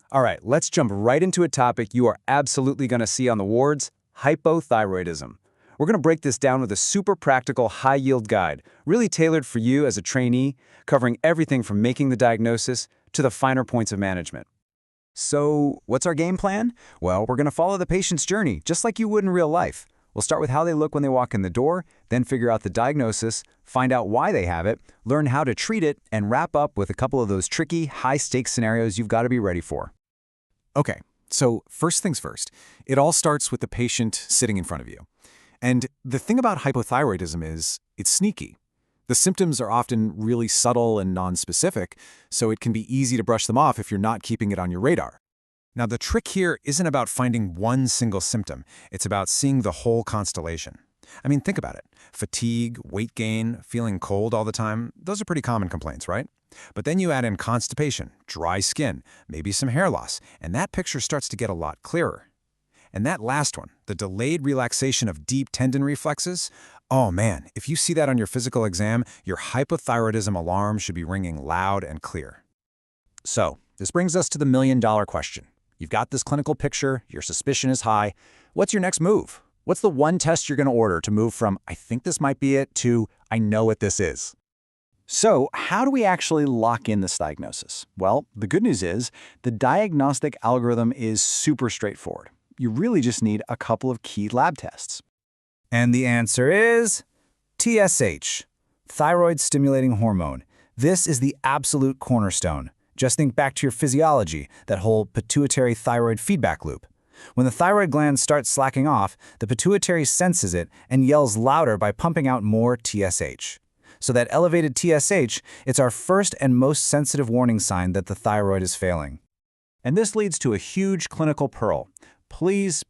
All right, let's jump right into a topic you are absolutely going to see on the wards: hypothyroidism. We're going to break this down with a super practical, high-yield guide, really tailored for you as a trainee, covering everything from making the diagnosis to the finer points of management. So, what's our game plan? Well, we're going to follow the patient's journey, just like you would in real life. We'll start with how they look when they walk in the door, then figure out the diagnosis, find out why they have it, learn how to treat it, and wrap up with a couple of those tricky, high-stakes scenarios you've got to be ready for. Okay, so first things first, it all starts with the patient sitting in front of you. And the thing about hypothyroidism is, it's sneaky. The symptoms are often really subtle and nonspecific, so it can be easy to brush them off if you're not keeping it on your radar. Now, the trick here isn't about finding one single symptom, it's about seeing the whole constellation. I mean, think about it. Fatigue, weight gain, feeling cold all the time, those are pretty common complaints, right? But then you add in constipation, dry skin, maybe some hair loss, and that picture starts to get a lot clearer. And that last one, the delayed relaxation of deep tendon reflexes, oh man, if you see that on your physical exam, your hypothyroidism alarm should be ringing loud and clear. So, this brings us to the million-dollar question. You've got this clinical picture, your suspicion is high. What's your next move? What's the one test you're going to order to move from, I think this might be it, to, I know what this is? So, how do we actually lock in this diagnosis? Well, the good news is the diagnostic algorithm is super straightforward. You really just need a couple of key lab tests. And the answer is TSH, thyroid stimulating hormone. This is the absolute cornerstone. Just think back to your physiology, that whole pituitary thyroid feedback loop. When the thyroid gland starts slacking off, the pituitary senses it and yells louder by pumping out more TSH. So that elevated TSH, it's our first and most sensitive warning sign that the thyroid is failing. And this leads to a huge clinical pearl. Please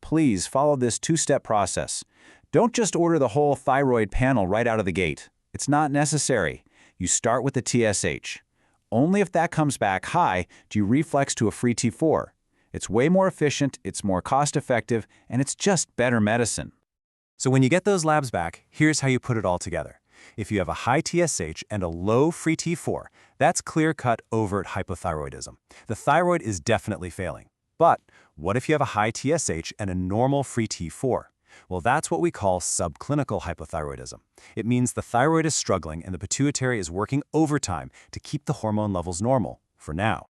follow this two-step process. Don't just order the whole thyroid panel right out of the gate. It's not necessary. You start with the TSH. Only if that comes back high do you reflex to a free T4. It's way more efficient, it's more cost-effective, and it's just better medicine. So when you get those labs back, here's how you put it all together. If you have a high TSH and a low free T4, that's clear-cut overt hypothyroidism. The thyroid is definitely failing. But what if you have a high TSH and a normal free T4? Well, that's what we call subclinical hypothyroidism. It means the thyroid is struggling and the pituitary is working overtime to keep the hormone levels normal, for now.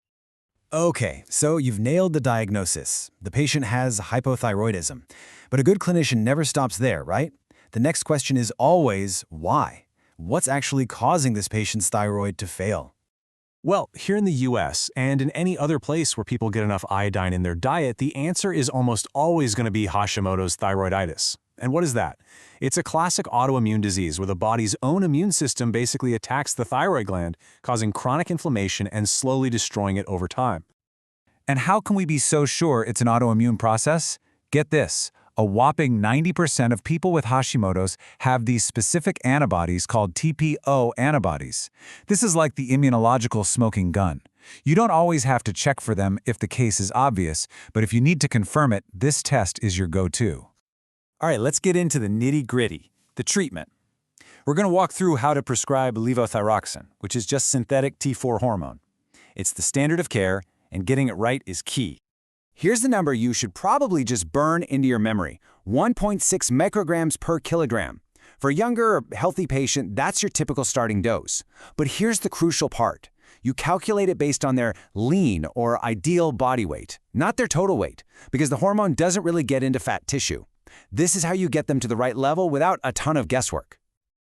Okay, so you've nailed the diagnosis. The patient has hypothyroidism. But a good clinician never stops there, right? The next question is always, why? What's actually causing this patient's thyroid to fail? Well, here in the US, and in any other place where people get enough iodine in their diet, the answer is almost always going to be Hashimoto's thyroiditis. And what is that? It's a classic autoimmune disease where the body's own immune system basically attacks the thyroid gland, causing chronic inflammation and slowly destroying it over time. And how can we be so sure it's an autoimmune process? Get this. A whopping 90% of people with Hashimoto's have these specific antibodies called TPO antibodies. This is like the immunological smoking gun. You don't always have to check for them if the case is obvious, but if you need to confirm it, this test is your go-to. All right, let's get into the nitty-gritty, the treatment. We're going to walk through how to prescribe levothyroxine, which is just synthetic T4 hormone. It's the standard of care, and getting it right is key. Here's the number you should probably just burn into your memory: 1.6 micrograms per kilogram. For a younger, healthy patient, that's your typical starting dose. But here's the crucial part. You calculate it based on their lean or ideal body weight, not their total weight, because the hormone doesn't really get into fat tissue. This is how you get them to the right level without a ton of guesswork.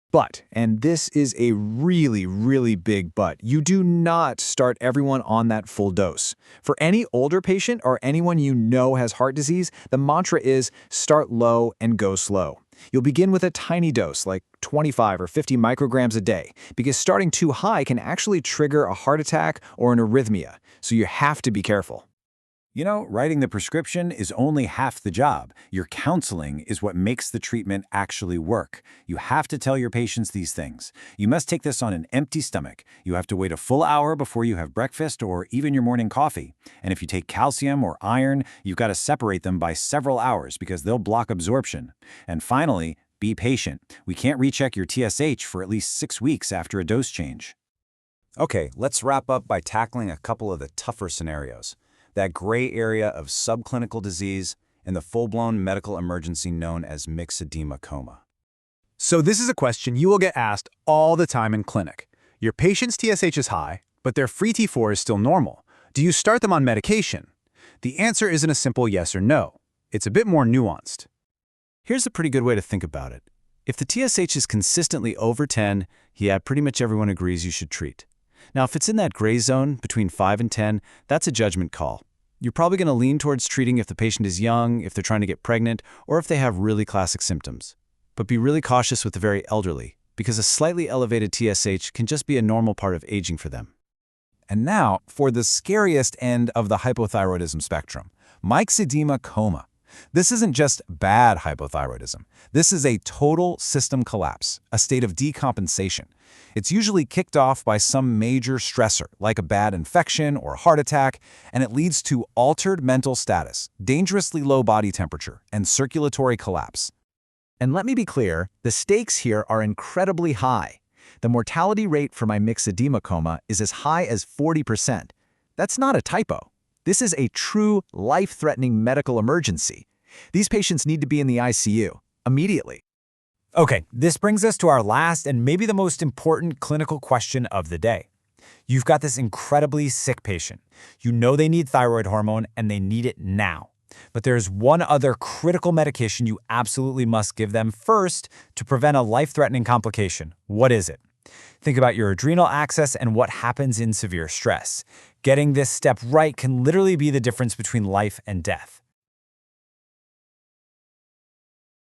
But, and this is a really big but, you do not start everyone on that full dose. For any older patient or anyone you know has heart disease, the mantra is start low and go slow. You'll begin with a tiny dose, like 25 or 50 micrograms a day, because starting too high can actually trigger a heart attack or an arrhythmia, so you have to be careful. You know, writing the prescription is only half the job. Your counseling is what makes the treatment actually work. You have to tell your patients these things. You must take this on an empty stomach. You have to wait a full hour before you have breakfast or even your morning coffee. And if you take calcium or iron, you've got to separate them by several hours because they'll block absorption. And finally, be patient. We can't recheck your TSH for at least 6 weeks after a dose change. Okay, let's wrap up by tackling a couple of the tougher scenarios. that gray area of subclinical disease, and the full-blown medical emergency known as myxedema coma. So this is a question you will get asked all the time in clinic. Your patient's TSH is high, but their free T4 is still normal. Do you start them on medication? The answer isn't a simple yes or no. It's a bit more nuanced. Here's a pretty good way to think about it. If the TSH is consistently over 10, yeah, pretty much everyone agrees you should treat. Now, if it's in that gray zone between 5 and 10, that's a judgment call. You're probably going to lean towards treating if the patient is young, if they're trying to get pregnant, or if they have really classic symptoms. But be really cautious with the very elderly, because a slightly elevated TSH can just be a normal part of aging for them. And now, for the scariest end of the hypothyroidism spectrum, myxedema coma. This isn't just bad hypothyroidism. This is a total system collapse, a state of decompensation. It's usually kicked off by some major stressor, like a bad infection or heart attack, and it leads to altered mental status, dangerously low body temperature, and circulatory collapse. And let me be clear, the stakes here are incredibly high. The mortality rate for my myxedema coma is as high as 40%. That's not a typo. This is a true life-threatening medical emergency. These patients need to be in the ICU immediately. Okay, this brings us to our last and maybe the most important clinical question of the day. You've got this incredibly sick patient. You know they need thyroid hormone and they need it now. But there's one other critical medication you absolutely must give them first to prevent a life-threatening complication. What is it? Think about your adrenal axis and what happens in severe stress. Getting this step right can literally be the difference between life and death.